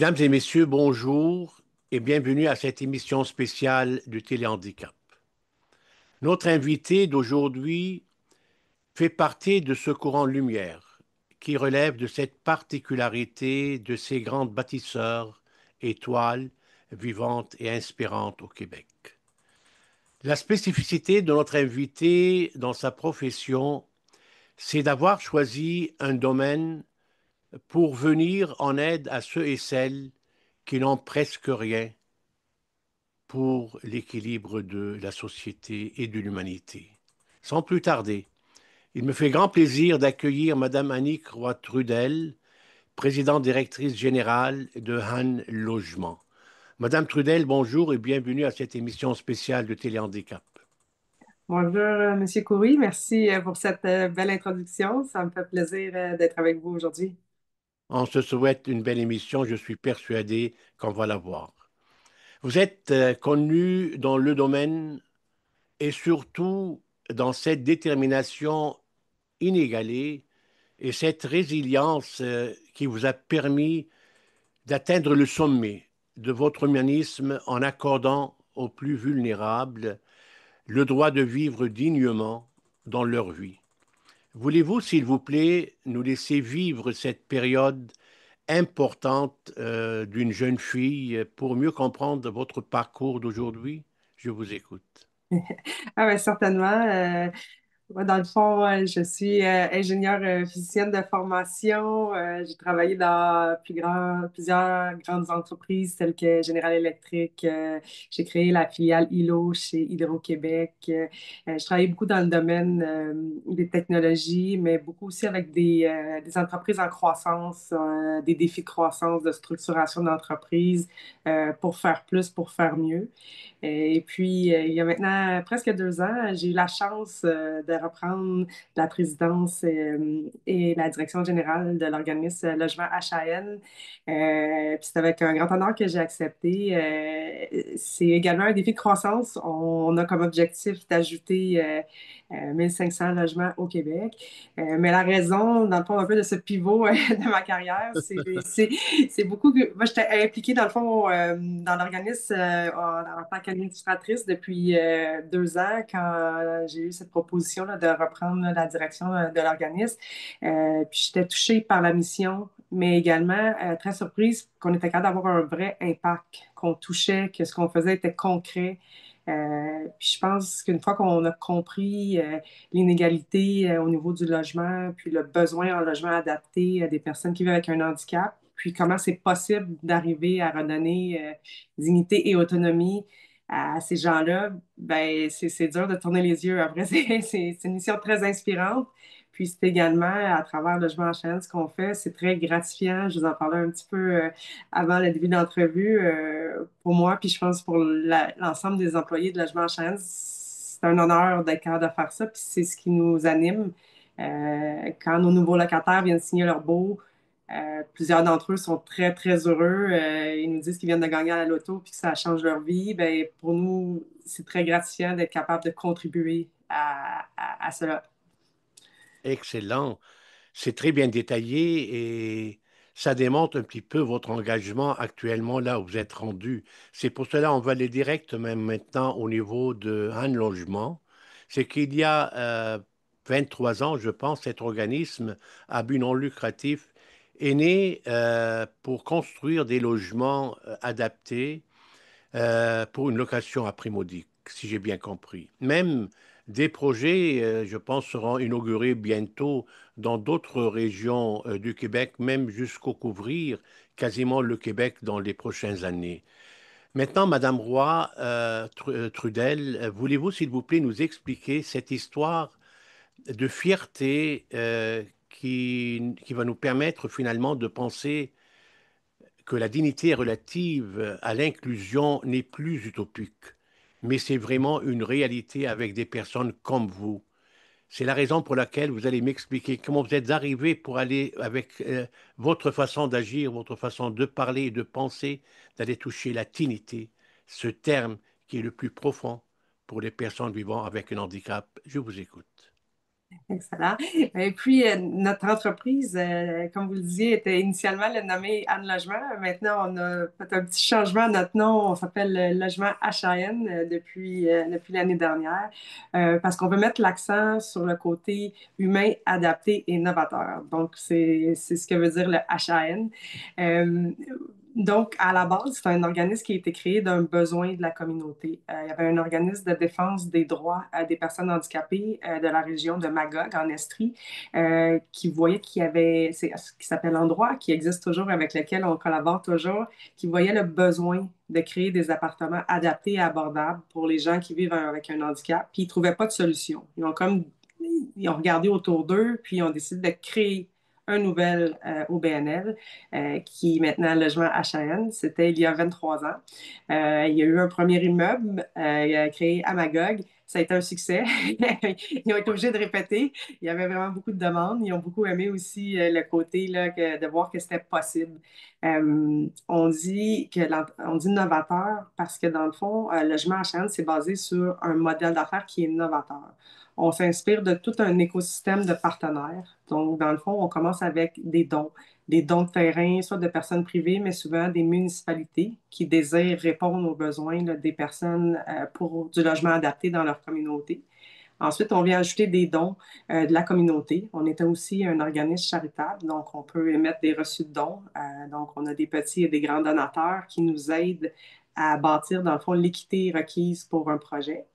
Mesdames et messieurs, bonjour et bienvenue à cette émission spéciale du Téléhandicap. Notre invité d'aujourd'hui fait partie de ce courant de lumière qui relève de cette particularité de ces grandes bâtisseurs, étoiles vivantes et inspirantes au Québec. La spécificité de notre invité dans sa profession, c'est d'avoir choisi un domaine pour venir en aide à ceux et celles qui n'ont presque rien pour l'équilibre de la société et de l'humanité. Sans plus tarder, il me fait grand plaisir d'accueillir Madame Annick Roy-Trudel, présidente directrice générale de Han Logement. Madame Trudel, bonjour et bienvenue à cette émission spéciale de Téléhandicap. Bonjour, Monsieur Coury. Merci pour cette belle introduction. Ça me fait plaisir d'être avec vous aujourd'hui. On se souhaite une belle émission, je suis persuadé qu'on va la voir. Vous êtes connu dans le domaine et surtout dans cette détermination inégalée et cette résilience qui vous a permis d'atteindre le sommet de votre humanisme en accordant aux plus vulnérables le droit de vivre dignement dans leur vie. Voulez-vous, s'il vous plaît, nous laisser vivre cette période importante d'une jeune fille pour mieux comprendre votre parcours d'aujourd'hui? Je vous écoute. Ah ben certainement. Moi, dans le fond, je suis ingénieure physicienne de formation. J'ai travaillé dans plusieurs grandes entreprises telles que General Electric. J'ai créé la filiale ILO chez Hydro-Québec. Je travaillé beaucoup dans le domaine des technologies, mais beaucoup aussi avec des entreprises en croissance, des défis de croissance, de structuration d'entreprise pour faire plus, pour faire mieux. Et puis, il y a maintenant presque 2 ans, j'ai eu la chance de reprendre la présidence et la direction générale de l'organisme Logement HAN. Puis c'est avec un grand honneur que j'ai accepté. C'est également un défi de croissance. On a comme objectif d'ajouter 1500 logements au Québec. Mais la raison, dans le fond, un peu de ce pivot de ma carrière, c'est beaucoup que moi, j'étais impliquée, dans le fond, dans l'organisme en tant qu'administratrice depuis 2 ans, quand j'ai eu cette proposition-là de reprendre la direction de l'organisme. Puis j'étais touchée par la mission, mais également très surprise qu'on était capable d'avoir un vrai impact, qu'on touchait, que ce qu'on faisait était concret. Puis je pense qu'une fois qu'on a compris l'inégalité au niveau du logement, puis le besoin en logement adapté à des personnes qui vivent avec un handicap, puis comment c'est possible d'arriver à redonner dignité et autonomie à ces gens-là, ben c'est dur de tourner les yeux. Après, c'est une mission très inspirante. Puis c'est également à travers Logement en chaîne, ce qu'on fait, c'est très gratifiant. Je vous en parlais un petit peu avant le début de l'entrevue. Pour moi, puis je pense pour l'ensemble des employés de Logement en chaîne, c'est un honneur d'être capable de faire ça. Puis c'est ce qui nous anime. Quand nos nouveaux locataires viennent signer leur baux, plusieurs d'entre eux sont très, très heureux. Ils nous disent qu'ils viennent de gagner à la loto puis que ça change leur vie. Ben, pour nous, c'est très gratifiant d'être capable de contribuer à cela. Excellent. C'est très bien détaillé et ça démontre un petit peu votre engagement actuellement là où vous êtes rendu. C'est pour cela on va aller direct même maintenant au niveau de Han Logement. C'est qu'il y a 23 ans, je pense, cet organisme à but non lucratif est né pour construire des logements adaptés pour une location à prix modique, si j'ai bien compris. Même des projets, je pense, seront inaugurés bientôt dans d'autres régions du Québec, même jusqu'au couvrir quasiment le Québec dans les prochaines années. Maintenant, Madame Roy Trudel, voulez-vous, s'il vous plaît, nous expliquer cette histoire de fierté qui va nous permettre finalement de penser que la dignité relative à l'inclusion n'est plus utopique, mais c'est vraiment une réalité avec des personnes comme vous. C'est la raison pour laquelle vous allez m'expliquer comment vous êtes arrivé pour aller avec votre façon d'agir, votre façon de parler et de penser, d'aller toucher la dignité, ce terme qui est le plus profond pour les personnes vivant avec un handicap. Je vous écoute. Excellent. Et puis, notre entreprise, comme vous le disiez, était initialement nommée Anne Logement. Maintenant, on a fait un petit changement à notre nom. On s'appelle Logement HAN depuis l'année dernière parce qu'on veut mettre l'accent sur le côté humain, adapté et novateur. Donc, c'est ce que veut dire le HAN. Euh, donc, à la base, c'est un organisme qui a été créé d'un besoin de la communauté. Il y avait un organisme de défense des droits des personnes handicapées de la région de Magog, en Estrie, qui voyait qu'il y avait, c'est ce qui s'appelle Endroit, qui existe toujours, avec lequel on collabore toujours, qui voyait le besoin de créer des appartements adaptés et abordables pour les gens qui vivent avec un handicap, puis ils ne trouvaient pas de solution. Ils ont regardé autour d'eux, puis ils ont décidé de créer un nouvel OBNL qui est maintenant logement HAN. C'était il y a 23 ans. Il y a eu un premier immeuble créé à Magog. Ça a été un succès. Ils ont été obligés de répéter. Il y avait vraiment beaucoup de demandes. Ils ont beaucoup aimé aussi le côté là, de voir que c'était possible. On dit novateur parce que dans le fond, logement HN, c'est basé sur un modèle d'affaires qui est novateur. On s'inspire de tout un écosystème de partenaires. Donc, dans le fond, on commence avec des dons de terrain, soit de personnes privées, mais souvent des municipalités qui désirent répondre aux besoins là, des personnes pour du logement adapté dans leur communauté. Ensuite, on vient ajouter des dons de la communauté. On est aussi un organisme charitable, donc on peut émettre des reçus de dons. Donc, on a des petits et des grands donateurs qui nous aident à bâtir, dans le fond, l'équité requise pour un projet.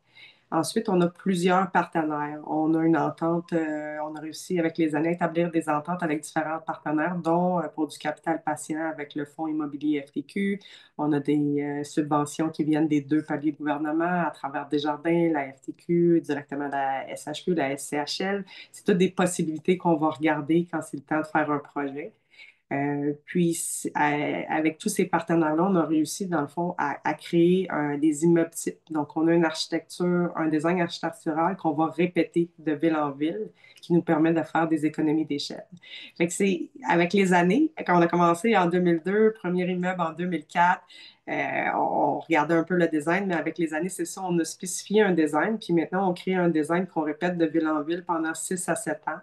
Ensuite, on a plusieurs partenaires. On a une entente, on a réussi avec les années à établir des ententes avec différents partenaires, dont pour du capital patient avec le Fonds immobilier FTQ. On a des subventions qui viennent des deux paliers de gouvernement à travers Desjardins, la FTQ, directement la SHQ, la SCHL. C'est toutes des possibilités qu'on va regarder quand c'est le temps de faire un projet. Avec tous ces partenaires-là, on a réussi, dans le fond, à créer des immeubles types. Donc, on a une architecture, un design architectural qu'on va répéter de ville en ville, qui nous permet de faire des économies d'échelle. Fait que c'est avec les années, quand on a commencé en 2002, premier immeuble en 2004, on regardait un peu le design, mais avec les années, c'est ça, on a spécifié un design, puis maintenant, on crée un design qu'on répète de ville en ville pendant 6 à 7 ans.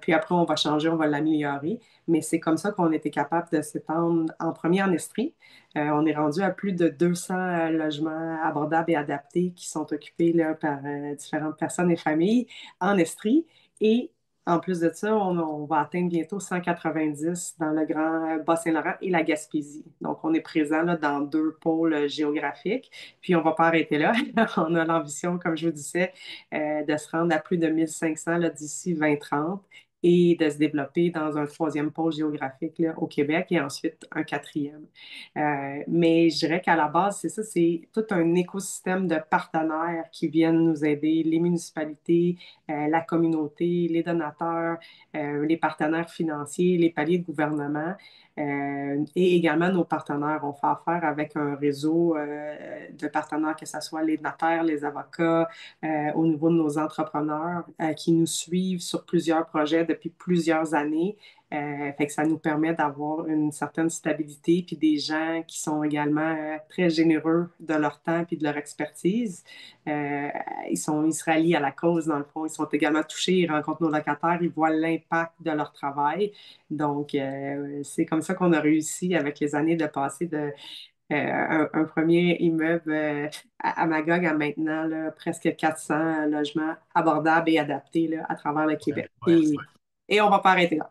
Puis après, on va changer, on va l'améliorer. Mais c'est comme ça qu'on était capable de s'étendre en premier en Estrie. On est rendu à plus de 200 logements abordables et adaptés qui sont occupés là, par différentes personnes et familles en Estrie. Et en plus de ça, on va atteindre bientôt 190 dans le Grand Bas-Saint-Laurent et la Gaspésie. Donc, on est présent là, dans deux pôles géographiques. Puis, on ne va pas arrêter là. On a l'ambition, comme je vous disais, de se rendre à plus de 1500 là, d'ici 2030 et de se développer dans un troisième pôle géographique là, au Québec et ensuite un quatrième. Mais je dirais qu'à la base, c'est ça, c'est tout un écosystème de partenaires qui viennent nous aider, les municipalités, la communauté, les donateurs, les partenaires financiers, les paliers de gouvernement. Et également nos partenaires. On fait affaire avec un réseau de partenaires, que ce soit les notaires, les avocats, au niveau de nos entrepreneurs qui nous suivent sur plusieurs projets depuis plusieurs années. Fait que ça nous permet d'avoir une certaine stabilité, puis des gens qui sont également très généreux de leur temps puis de leur expertise. Euh, ils se rallient à la cause, dans le fond. Ils sont également touchés, ils rencontrent nos locataires, ils voient l'impact de leur travail. Donc, c'est comme ça qu'on a réussi avec les années de passer de un premier immeuble à Magog à maintenant là, presque 400 logements abordables et adaptés là, à travers le Québec. Ouais. Et on va pas arrêter là.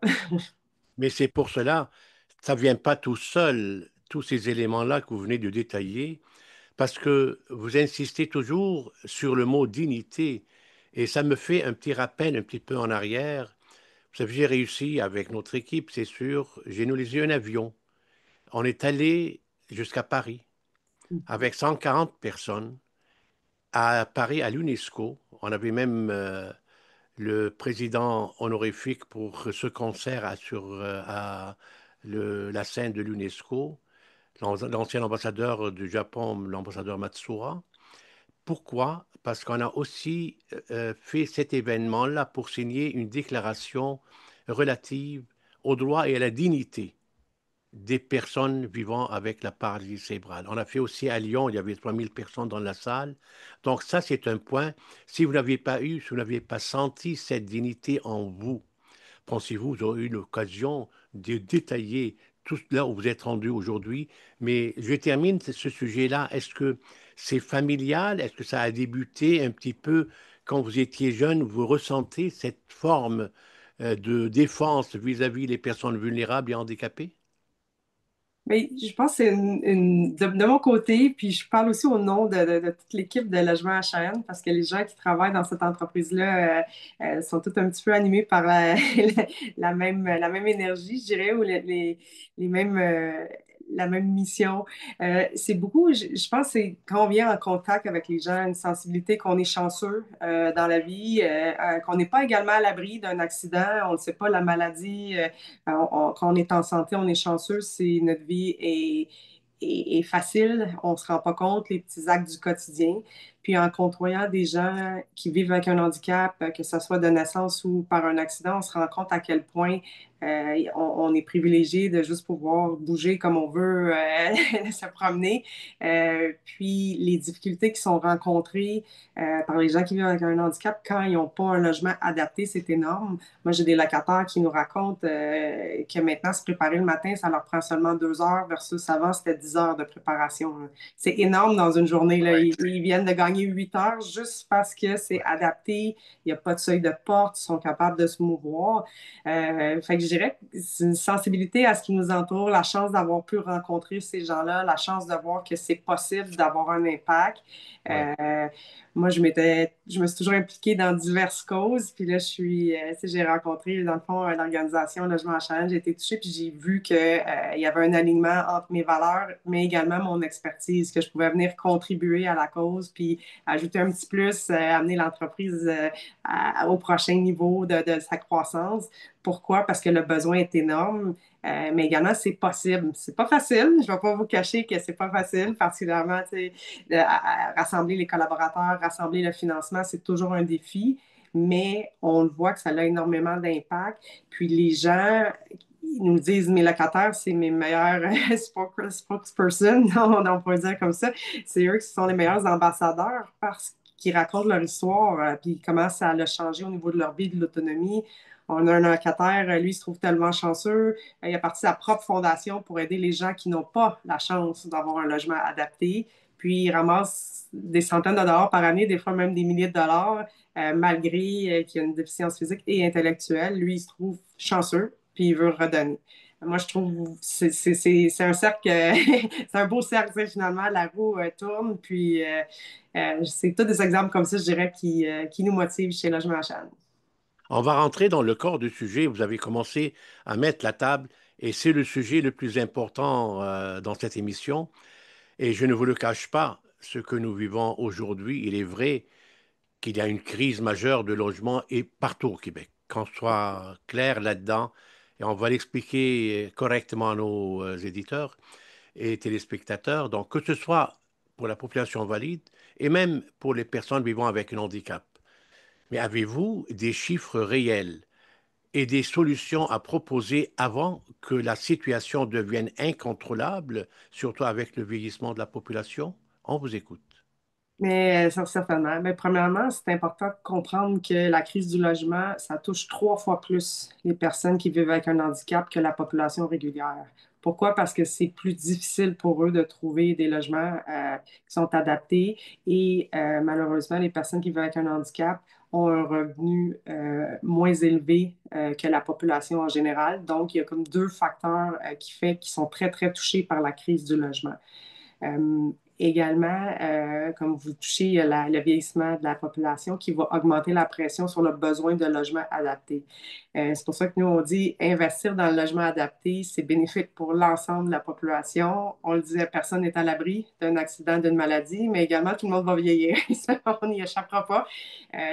Mais c'est pour cela, ça ne vient pas tout seul, tous ces éléments-là que vous venez de détailler, parce que vous insistez toujours sur le mot dignité. Et ça me fait un petit rappel un petit peu en arrière. Vous savez, j'ai réussi avec notre équipe, c'est sûr, j'ai nous eu un avion. On est allé jusqu'à Paris avec 140 personnes à Paris, à l'UNESCO. On avait même le président honorifique pour ce concert à la scène de l'UNESCO, l'ancien ambassadeur du Japon, l'ambassadeur Matsuura. Pourquoi? Parce qu'on a aussi fait cet événement-là pour signer une déclaration relative aux droits et à la dignité des personnes vivant avec la paralysie cérébrale. On a fait aussi à Lyon, il y avait 3000 personnes dans la salle. Donc ça, c'est un point. Si vous n'aviez pas eu, si vous n'aviez pas senti cette dignité en vous, pensez-vous, vous aurez eu l'occasion de détailler tout là où vous êtes rendu aujourd'hui. Mais je termine ce sujet-là. Est-ce que c'est familial? Est-ce que ça a débuté un petit peu quand vous étiez jeune? Vous ressentez cette forme de défense vis-à-vis des personnes vulnérables et handicapées? Mais je pense que c'est de mon côté, puis je parle aussi au nom de toute l'équipe de Logement HN, parce que les gens qui travaillent dans cette entreprise-là sont tous un petit peu animés par la même énergie, je dirais, ou les mêmes, la même mission. C'est beaucoup, je pense, que c'est quand on vient en contact avec les gens, une sensibilité qu'on est chanceux dans la vie, qu'on n'est pas également à l'abri d'un accident, on ne sait pas la maladie. Quand on est en santé, on est chanceux, c'est notre vie est facile, on ne se rend pas compte les petits actes du quotidien. Puis en côtoyant des gens qui vivent avec un handicap, que ce soit de naissance ou par un accident, on se rend compte à quel point on est privilégié de juste pouvoir bouger comme on veut, se promener. Puis les difficultés qui sont rencontrées par les gens qui vivent avec un handicap quand ils n'ont pas un logement adapté, c'est énorme. Moi, j'ai des locataires qui nous racontent que maintenant, se préparer le matin, ça leur prend seulement 2 heures versus avant, c'était 10 heures de préparation, là. C'est énorme dans une journée, là. Ils viennent de gagner 8 heures juste parce que c'est Ouais. adapté, il n'y a pas de seuil de porte, ils sont capables de se mouvoir. Fait que je dirais que c'est une sensibilité à ce qui nous entoure, la chance d'avoir pu rencontrer ces gens-là, la chance de voir que c'est possible d'avoir un impact. Ouais. Euh, Moi, je me suis toujours impliquée dans diverses causes. Puis là, tu sais, j'ai rencontré, dans le fond, l'organisation Logement Challenge. J'ai été touchée, puis j'ai vu que, il y avait un alignement entre mes valeurs, mais également mon expertise, que je pouvais venir contribuer à la cause, puis ajouter un petit plus, amener l'entreprise au prochain niveau de sa croissance. Pourquoi? Parce que le besoin est énorme. Mais également, c'est possible. C'est pas facile. Je ne vais pas vous cacher que c'est pas facile, particulièrement, tu sais, rassembler les collaborateurs, rassembler le financement, c'est toujours un défi, mais on le voit que ça a énormément d'impact. Puis les gens, ils nous disent, mes locataires, c'est mes meilleurs spokespersons, on peut dire comme ça. C'est eux qui sont les meilleurs ambassadeurs parce qu'ils racontent leur histoire, puis comment ça a changé au niveau de leur vie, de l'autonomie. On a un locataire, lui, il se trouve tellement chanceux. Il a parti sa propre fondation pour aider les gens qui n'ont pas la chance d'avoir un logement adapté. Puis, il ramasse des centaines de dollars par année, des fois même des milliers de dollars, malgré qu'il a une déficience physique et intellectuelle. Lui, il se trouve chanceux, puis il veut redonner. Moi, je trouve que c'est un cercle, c'est un beau cercle, finalement. La roue tourne, puis c'est tous des exemples comme ça, je dirais, qui nous motivent chez Logement Achan. On va rentrer dans le corps du sujet. Vous avez commencé à mettre la table et c'est le sujet le plus important dans cette émission. Et je ne vous le cache pas, ce que nous vivons aujourd'hui, il est vrai qu'il y a une crise majeure de logement et partout au Québec. Qu'on soit clair là-dedans, et on va l'expliquer correctement à nos éditeurs et téléspectateurs. Donc, que ce soit pour la population valide et même pour les personnes vivant avec un handicap. Mais avez-vous des chiffres réels et des solutions à proposer avant que la situation devienne incontrôlable, surtout avec le vieillissement de la population? On vous écoute. Mais certainement. Mais premièrement, c'est important de comprendre que la crise du logement, ça touche 3 fois plus les personnes qui vivent avec un handicap que la population régulière. Pourquoi? Parce que c'est plus difficile pour eux de trouver des logements qui sont adaptés et malheureusement, les personnes qui vivent avec un handicap ont un revenu moins élevé que la population en général. Donc, il y a comme deux facteurs qui sont très, très touchés par la crise du logement. Euh, Également, comme vous touchez, il y a le vieillissement de la population qui va augmenter la pression sur le besoin de logement adapté. C'est pour ça que nous, on dit investir dans le logement adapté, c'est bénéfique pour l'ensemble de la population. On le disait, personne n'est à l'abri d'un accident, d'une maladie, mais également tout le monde va vieillir. On n'y échappera pas.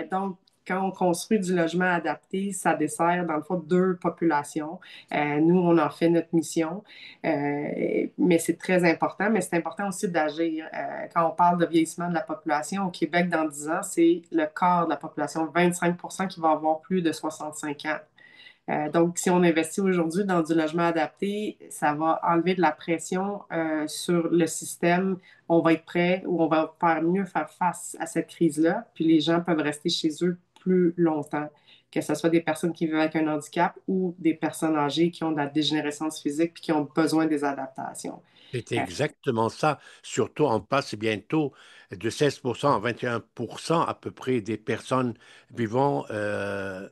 Donc, quand on construit du logement adapté, ça dessert dans le fond deux populations. Nous, on en fait notre mission. Mais c'est très important, mais c'est important aussi d'agir. Quand on parle de vieillissement de la population au Québec dans 10 ans, c'est le quart de la population, 25 qui va avoir plus de 65 ans. Donc, si on investit aujourd'hui dans du logement adapté, ça va enlever de la pression sur le système. On va être prêt ou on va faire mieux faire face à cette crise-là. Puis les gens peuvent rester chez eux plus longtemps, que ce soit des personnes qui vivent avec un handicap ou des personnes âgées qui ont de la dégénérescence physique puis qui ont besoin des adaptations. C'est Euh, exactement ça. Surtout, on passe bientôt de 16% à 21% à peu près des personnes vivant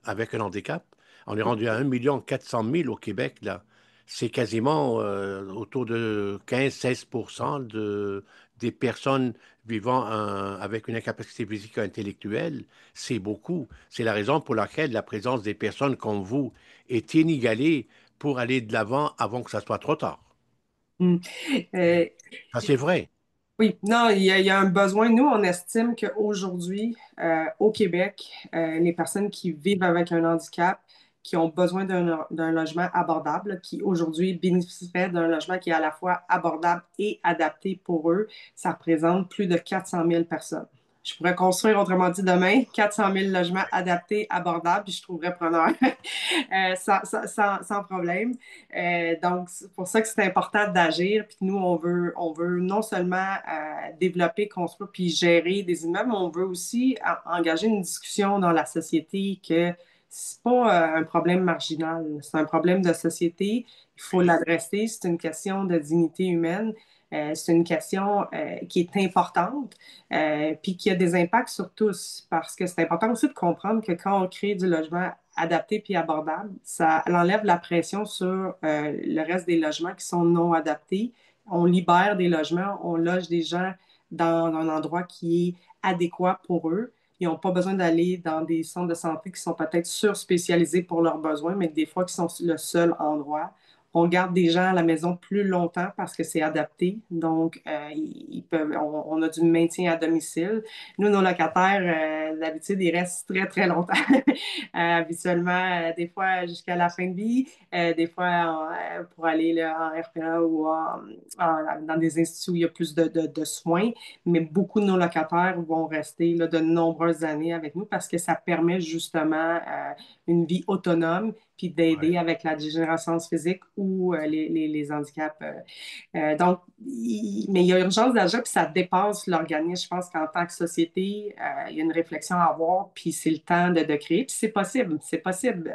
avec un handicap. On est rendu à 1,4 million au Québec, là. C'est quasiment autour de 15-16% des personnes vivant avec une incapacité physique ou intellectuelle. C'est beaucoup. C'est la raison pour laquelle la présence des personnes comme vous est inégalée pour aller de l'avant avant que ça soit trop tard. mm. Euh, Ça, c'est vrai. Oui, non, il y a un besoin. Nous, on estime qu'aujourd'hui, au Québec, les personnes qui vivent avec un handicap, qui ont besoin d'un logement abordable, qui aujourd'hui bénéficieraient d'un logement qui est à la fois abordable et adapté pour eux, ça représente plus de 400 000 personnes. Je pourrais construire, autrement dit, demain, 400 000 logements adaptés, abordables, puis je trouverais preneur sans problème. Donc, c'est pour ça que c'est important d'agir. Puis nous, on veut non seulement développer, construire puis gérer des immeubles, mais on veut aussi engager une discussion dans la société que c'est pas un problème marginal, c'est un problème de société. Il faut l'adresser. C'est une question de dignité humaine. C'est une question qui est importante, puis qui a des impacts sur tous, parce que c'est important aussi de comprendre que quand on crée du logement adapté puis abordable, ça enlève la pression sur le reste des logements qui sont non adaptés. On libère des logements, on loge des gens dans un endroit qui est adéquat pour eux. Ils n'ont pas besoin d'aller dans des centres de santé qui sont peut-être surspécialisés pour leurs besoins, mais des fois qui sont le seul endroit. On garde des gens à la maison plus longtemps parce que c'est adapté. Donc, ils peuvent, on a du maintien à domicile. Nous, nos locataires, d'habitude, ils restent très, très longtemps. Habituellement, des fois jusqu'à la fin de vie, des fois pour aller là, en RPA ou dans des instituts où il y a plus de soins. Mais beaucoup de nos locataires vont rester là, de nombreuses années avec nous parce que ça permet justement une vie autonome puis Ouais. d'aider avec la dégénérescence physique ou les handicaps. Mais il y a urgence d'agir, puis ça dépasse l'organisme. Je pense qu'en tant que société, il y a une réflexion à avoir, puis c'est le temps de créer. Puis c'est possible, c'est possible.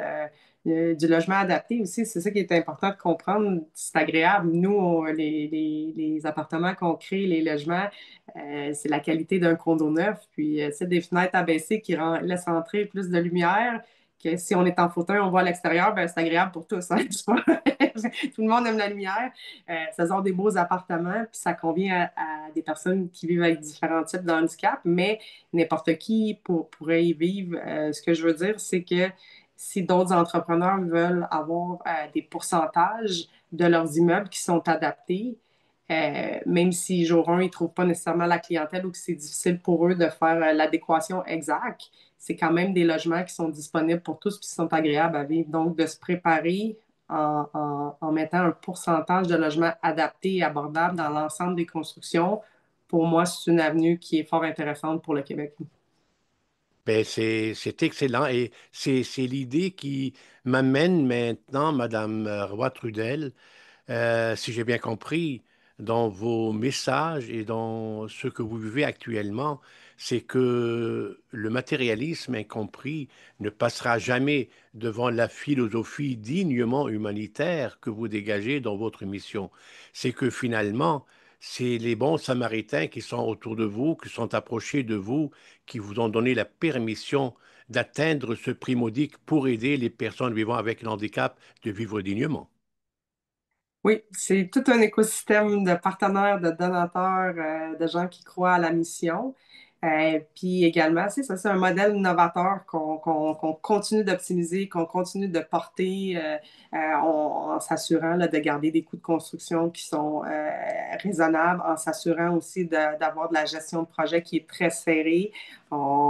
Du logement adapté aussi, c'est ça qui est important de comprendre. C'est agréable. Nous, les appartements qu'on crée, les logements, c'est la qualité d'un condo neuf. Puis, c'est des fenêtres abaissées qui laissent entrer plus de lumière que si on est en fauteuil, on voit à l'extérieur, ben, c'est agréable pour tous. Hein, tout le monde aime la lumière. Ça sont des beaux appartements, puis ça convient à des personnes qui vivent avec différents types de handicap, mais n'importe qui pourrait y vivre. Ce que je veux dire, c'est que si d'autres entrepreneurs veulent avoir des pourcentages de leurs immeubles qui sont adaptés, même si jour 1, ils ne trouvent pas nécessairement la clientèle ou que c'est difficile pour eux de faire l'adéquation exacte, c'est quand même des logements qui sont disponibles pour tous et qui sont agréables à vivre. Donc, de se préparer en mettant un pourcentage de logements adaptés et abordables dans l'ensemble des constructions, pour moi, c'est une avenue qui est fort intéressante pour le Québec. Ben, c'est excellent et c'est l'idée qui m'amène maintenant, Madame Roy-Trudel, si j'ai bien compris, dans vos messages et dans ce que vous vivez actuellement, c'est que le matérialisme incompris ne passera jamais devant la philosophie dignement humanitaire que vous dégagez dans votre mission. C'est que finalement, c'est les bons Samaritains qui sont autour de vous, qui sont approchés de vous, qui vous ont donné la permission d'atteindre ce prix modique pour aider les personnes vivant avec un handicap de vivre dignement. Oui, c'est tout un écosystème de partenaires, de donateurs, de gens qui croient à la mission. Puis également, c'est un modèle novateur qu'on continue d'optimiser, qu'on continue de porter en s'assurant là, de garder des coûts de construction qui sont raisonnables, en s'assurant aussi d'avoir de la gestion de projet qui est très serrée.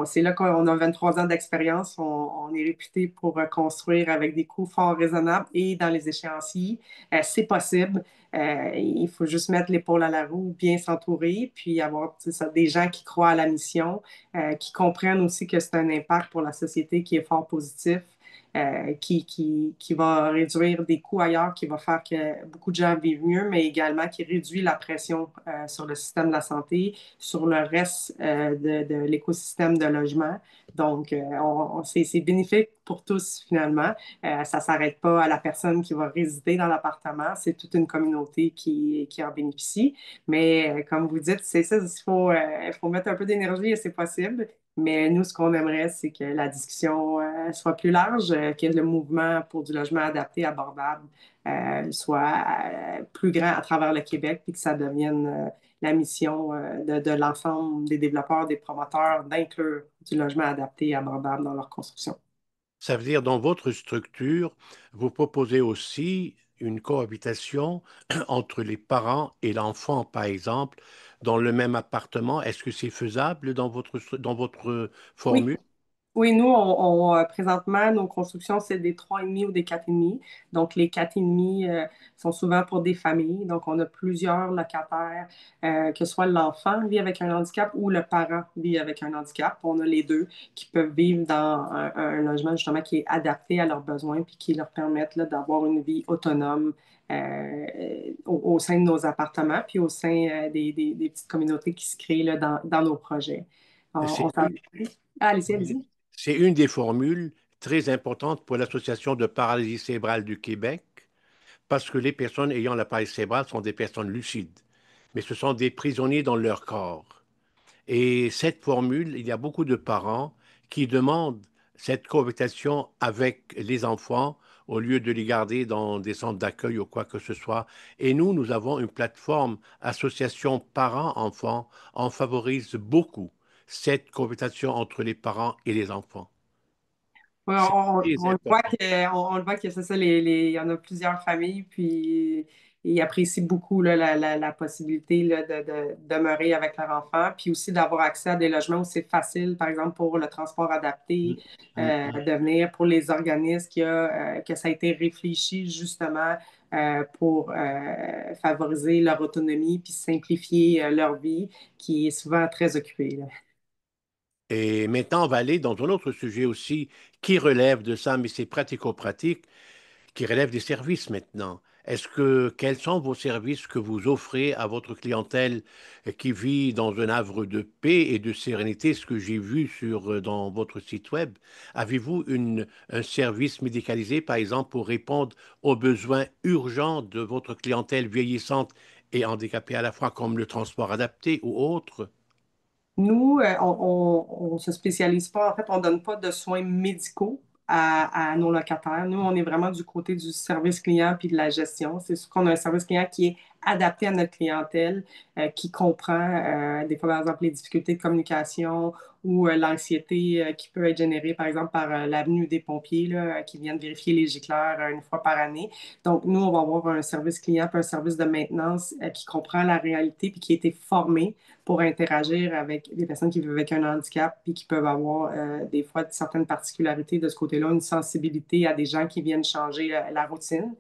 C'est là qu'on a 23 ans d'expérience. On est réputé pour construire avec des coûts fort raisonnables et dans les échéanciers. C'est possible. Il faut juste mettre l'épaule à la roue, bien s'entourer, puis avoir des gens qui croient à la mission, qui comprennent aussi que c'est un impact pour la société qui est fort positif. qui va réduire des coûts ailleurs, qui va faire que beaucoup de gens vivent mieux, mais également qui réduit la pression sur le système de la santé, sur le reste de l'écosystème de logement. Donc, c'est bénéfique pour tous finalement. Ça ne s'arrête pas à la personne qui va résider dans l'appartement, c'est toute une communauté qui en bénéficie. Mais comme vous dites, c'est ça, il faut mettre un peu d'énergie et c'est possible. Mais nous, ce qu'on aimerait, c'est que la discussion soit plus large, que le mouvement pour du logement adapté, abordable, soit plus grand à travers le Québec, puis que ça devienne la mission de l'ensemble des développeurs, des promoteurs, d'inclure du logement adapté et abordable dans leur construction. Ça veut dire, dans votre structure, vous proposez aussi une cohabitation entre les parents et l'enfant, par exemple, dans le même appartement. Est-ce que c'est faisable dans votre Oui, formule? oui, nous, présentement, nos constructions, c'est des 3,5 ou des 4,5. Donc, les 4,5 sont souvent pour des familles. Donc, on a plusieurs locataires, que ce soit l'enfant vit avec un handicap ou le parent vit avec un handicap. On a les deux qui peuvent vivre dans un logement, justement, qui est adapté à leurs besoins puis qui leur permettent là, d'avoir une vie autonome au sein de nos appartements puis au sein des petites communautés qui se créent là, dans nos projets. C'est On s'en... une, Ah, allez-y, allez-y. c'est une des formules très importantes pour l'Association de paralysie cérébrale du Québec, parce que les personnes ayant la paralysie cérébrale sont des personnes lucides, mais ce sont des prisonniers dans leur corps. Et cette formule, il y a beaucoup de parents qui demandent cette cohabitation avec les enfants au lieu de les garder dans des centres d'accueil ou quoi que ce soit. Et nous avons une plateforme association parents-enfants. On favorise beaucoup cette cohabitation entre les parents et les enfants. Ouais, C'est très on le voit important. on le voit que c'est ça, il y en a plusieurs familles, puis ils apprécient beaucoup là, la possibilité là, de demeurer avec leur enfant, puis aussi d'avoir accès à des logements où c'est facile, par exemple pour le transport adapté, Mm, mm, mm. de venir pour les organismes que ça a été réfléchi justement pour favoriser leur autonomie, puis simplifier leur vie, qui est souvent très occupée, là. Et maintenant, on va aller dans un autre sujet aussi qui relève de ça, mais c'est pratico-pratique, qui relève des services maintenant. Quels sont vos services que vous offrez à votre clientèle qui vit dans un havre de paix et de sérénité, ce que j'ai vu dans votre site web? Avez-vous un service médicalisé, par exemple, pour répondre aux besoins urgents de votre clientèle vieillissante et handicapée à la fois, comme le transport adapté ou autre? Nous, on se spécialise pas, en fait, on donne pas de soins médicaux à nos locataires. Nous, on est vraiment du côté du service client puis de la gestion. C'est sûr qu'on a un service client qui est adapté à notre clientèle, qui comprend des fois, par exemple, les difficultés de communication ou l'anxiété qui peut être générée, par exemple, par l'avenue des pompiers là, qui viennent vérifier les gicleurs une fois par année. Donc, nous, on va avoir un service client puis un service de maintenance qui comprend la réalité puis qui a été formé pour interagir avec des personnes qui vivent avec un handicap puis qui peuvent avoir des fois certaines particularités de ce côté-là, une sensibilité à des gens qui viennent changer la routine.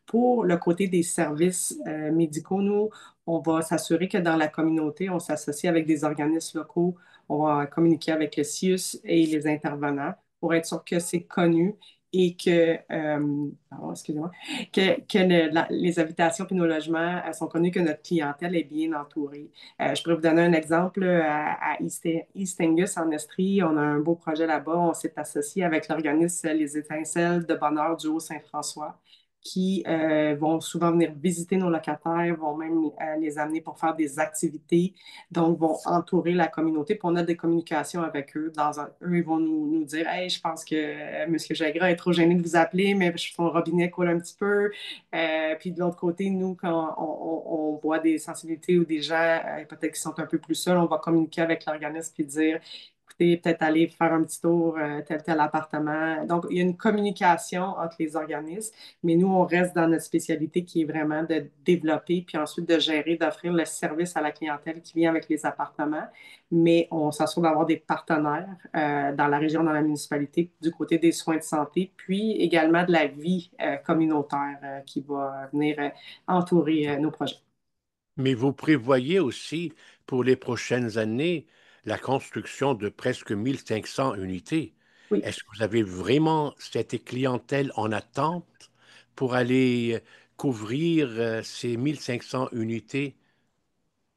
Pour le côté des services médicaux, nous, on va s'assurer que dans la communauté, on s'associe avec des organismes locaux, on va communiquer avec le CIUS et les intervenants pour être sûr que c'est connu et que, pardon, excusez-moi, les habitations et nos logements sont connus, que notre clientèle est bien entourée. Je pourrais vous donner un exemple à East Angus en Estrie. On a un beau projet là-bas. On s'est associé avec l'organisme Les Étincelles de Bonheur du Haut-Saint-François qui vont souvent venir visiter nos locataires, vont même les amener pour faire des activités, donc vont entourer la communauté. Puis on a des communications avec eux. Eux, ils vont nous dire, Hey, je pense que M. Gingras est trop gêné de vous appeler, mais son robinet coule un petit peu. Puis de l'autre côté, nous, quand on voit des sensibilités ou des gens peut-être qui sont un peu plus seuls, on va communiquer avec l'organisme et dire, écoutez, peut-être aller faire un petit tour, tel appartement. Donc, il y a une communication entre les organismes, mais nous, on reste dans notre spécialité qui est vraiment de développer, puis ensuite de gérer, d'offrir le service à la clientèle qui vient avec les appartements. Mais on s'assure d'avoir des partenaires dans la région, dans la municipalité, du côté des soins de santé, puis également de la vie communautaire qui va venir entourer nos projets. Mais vous prévoyez aussi pour les prochaines années la construction de presque 1500 unités. Oui. Est-ce que vous avez vraiment cette clientèle en attente pour aller couvrir ces 1500 unités?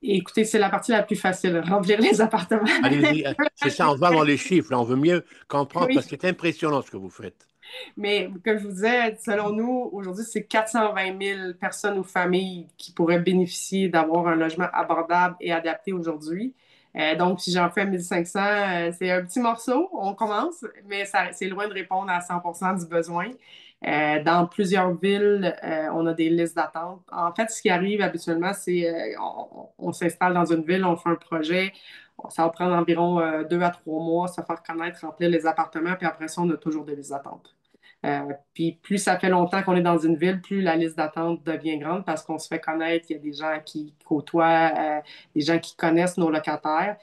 Et écoutez, c'est la partie la plus facile, remplir les appartements. Allez-y, c'est ça, on va dans les chiffres, là, on veut mieux comprendre parce Oui. que c'est impressionnant ce que vous faites. Mais comme je vous disais, selon nous, aujourd'hui, c'est 420 000 personnes ou familles qui pourraient bénéficier d'avoir un logement abordable et adapté aujourd'hui. Donc, si j'en fais 1500, c'est un petit morceau, on commence, mais c'est loin de répondre à 100% du besoin. Dans plusieurs villes, on a des listes d'attente. En fait, ce qui arrive habituellement, c'est on s'installe dans une ville, on fait un projet, ça va prendre environ 2 à 3 mois, se faire connaître, remplir les appartements, puis après ça, on a toujours des listes d'attente. Puis plus ça fait longtemps qu'on est dans une ville, plus la liste d'attente devient grande parce qu'on se fait connaître, il y a des gens qui côtoient, des gens qui connaissent nos locataires.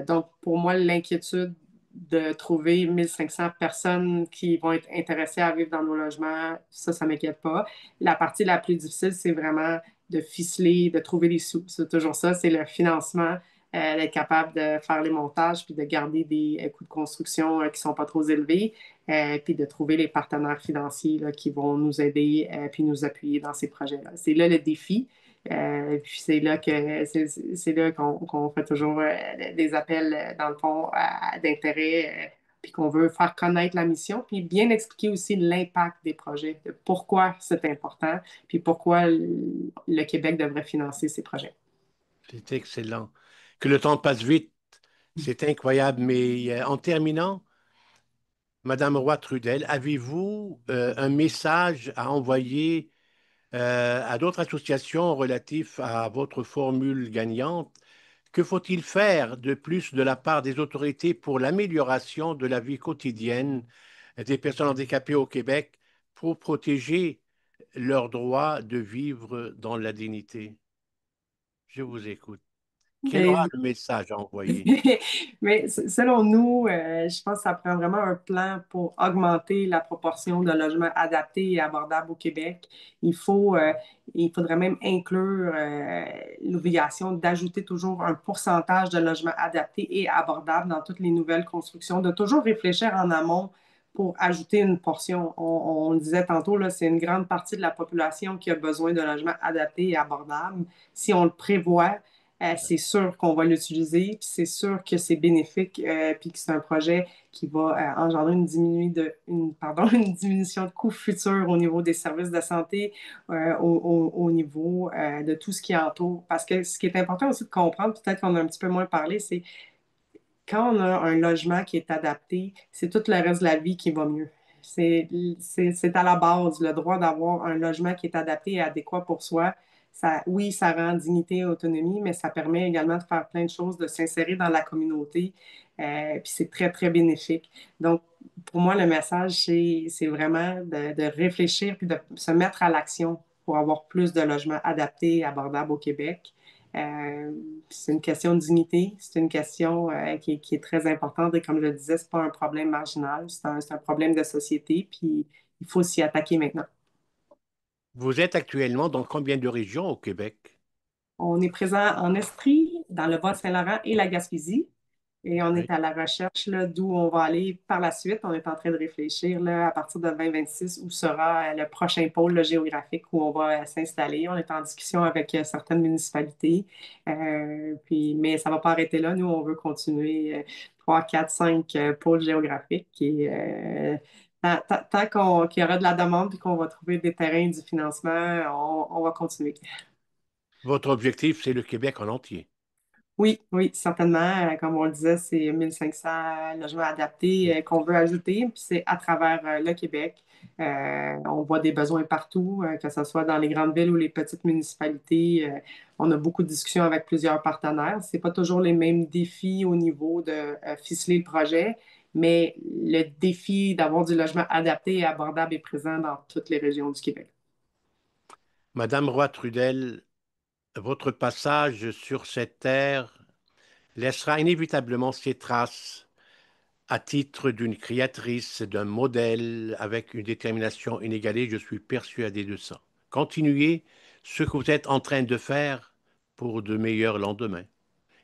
Donc, pour moi, l'inquiétude de trouver 1500 personnes qui vont être intéressées à vivre dans nos logements, ça m'inquiète pas. La partie la plus difficile, c'est vraiment de ficeler, de trouver les sous. C'est toujours ça, c'est le financement, d'être capable de faire les montages puis de garder des coûts de construction qui sont pas trop élevés puis de trouver les partenaires financiers là, qui vont nous aider puis nous appuyer dans ces projets-là. C'est là le défi. Puis c'est là que c'est là qu'on fait toujours des appels, dans le fond, d'intérêt, puis qu'on veut faire connaître la mission, puis bien expliquer aussi l'impact des projets, de pourquoi c'est important, puis pourquoi le Québec devrait financer ces projets. C'est excellent. Que le temps passe vite, c'est incroyable. Mais en terminant, Madame Roy-Trudel, avez-vous un message à envoyer à d'autres associations relatifs à votre formule gagnante? Que faut-il faire de plus de la part des autorités pour l'amélioration de la vie quotidienne des personnes handicapées au Québec pour protéger leur droit de vivre dans la dignité? Je vous écoute. Quel aura Mais le message à envoyer? Mais selon nous, je pense que ça prend vraiment un plan pour augmenter la proportion de logements adaptés et abordables au Québec. Il faut, euh, il faudrait même inclure l'obligation d'ajouter toujours un pourcentage de logements adaptés et abordables dans toutes les nouvelles constructions, de toujours réfléchir en amont pour ajouter une portion. On le disait tantôt, là, c'est une grande partie de la population qui a besoin de logements adaptés et abordables. Si on le prévoit, c'est sûr qu'on va l'utiliser, puis c'est sûr que c'est bénéfique, puis que c'est un projet qui va engendrer une diminution de coûts futurs au niveau des services de santé, au niveau de tout ce qui entoure. Parce que ce qui est important aussi de comprendre, peut-être qu'on a un petit peu moins parlé, c'est quand on a un logement qui est adapté, c'est tout le reste de la vie qui va mieux. C'est à la base, le droit d'avoir un logement qui est adapté et adéquat pour soi. Ça, oui, ça rend dignité et autonomie, mais ça permet également de faire plein de choses, de s'insérer dans la communauté. Puis c'est très, très bénéfique. Donc, pour moi, le message, c'est vraiment de réfléchir puis de se mettre à l'action pour avoir plus de logements adaptés et abordables au Québec. Euh, c'est une question de dignité, c'est une question qui est très importante et comme je le disais, c'est pas un problème marginal, c'est un problème de société, puis il faut s'y attaquer maintenant. Vous êtes actuellement dans combien de régions au Québec? On est présent en Estrie, dans le Bas-Saint-Laurent et la Gaspésie. Et on est Oui. à la recherche là, d'où on va aller par la suite. On est en train de réfléchir là, à partir de 2026 où sera le prochain pôle là, géographique où on va s'installer. On est en discussion avec certaines municipalités. Mais ça ne va pas arrêter là. Nous, on veut continuer 3, 4, 5 pôles géographiques. Et, qu'il y aura de la demande et qu'on va trouver des terrains et du financement, on va continuer. Votre objectif, c'est le Québec en entier. Oui, oui, certainement. Comme on le disait, c'est 1500 logements adaptés qu'on veut ajouter, puis c'est à travers le Québec. On voit des besoins partout, que ce soit dans les grandes villes ou les petites municipalités. On a beaucoup de discussions avec plusieurs partenaires. C'est pas toujours les mêmes défis au niveau de ficeler le projet, mais le défi d'avoir du logement adapté et abordable est présent dans toutes les régions du Québec. Madame Roy-Trudel, votre passage sur cette terre laissera inévitablement ses traces à titre d'une créatrice, d'un modèle avec une détermination inégalée. Je suis persuadé de ça. Continuez ce que vous êtes en train de faire pour de meilleurs lendemains.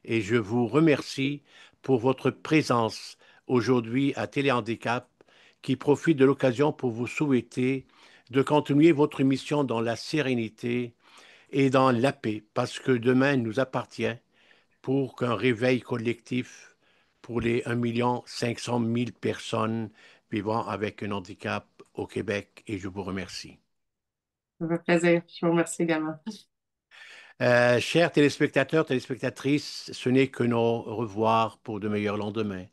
Et je vous remercie pour votre présence aujourd'hui à Téléhandicap qui profite de l'occasion pour vous souhaiter de continuer votre mission dans la sérénité et dans la paix, parce que demain nous appartient pour qu'un réveil collectif pour les 1,5 million personnes vivant avec un handicap au Québec, et je vous remercie. Ça fait plaisir. Je vous remercie également. Chers téléspectateurs, téléspectatrices, ce n'est que nos revoirs pour de meilleurs lendemains.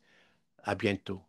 À bientôt.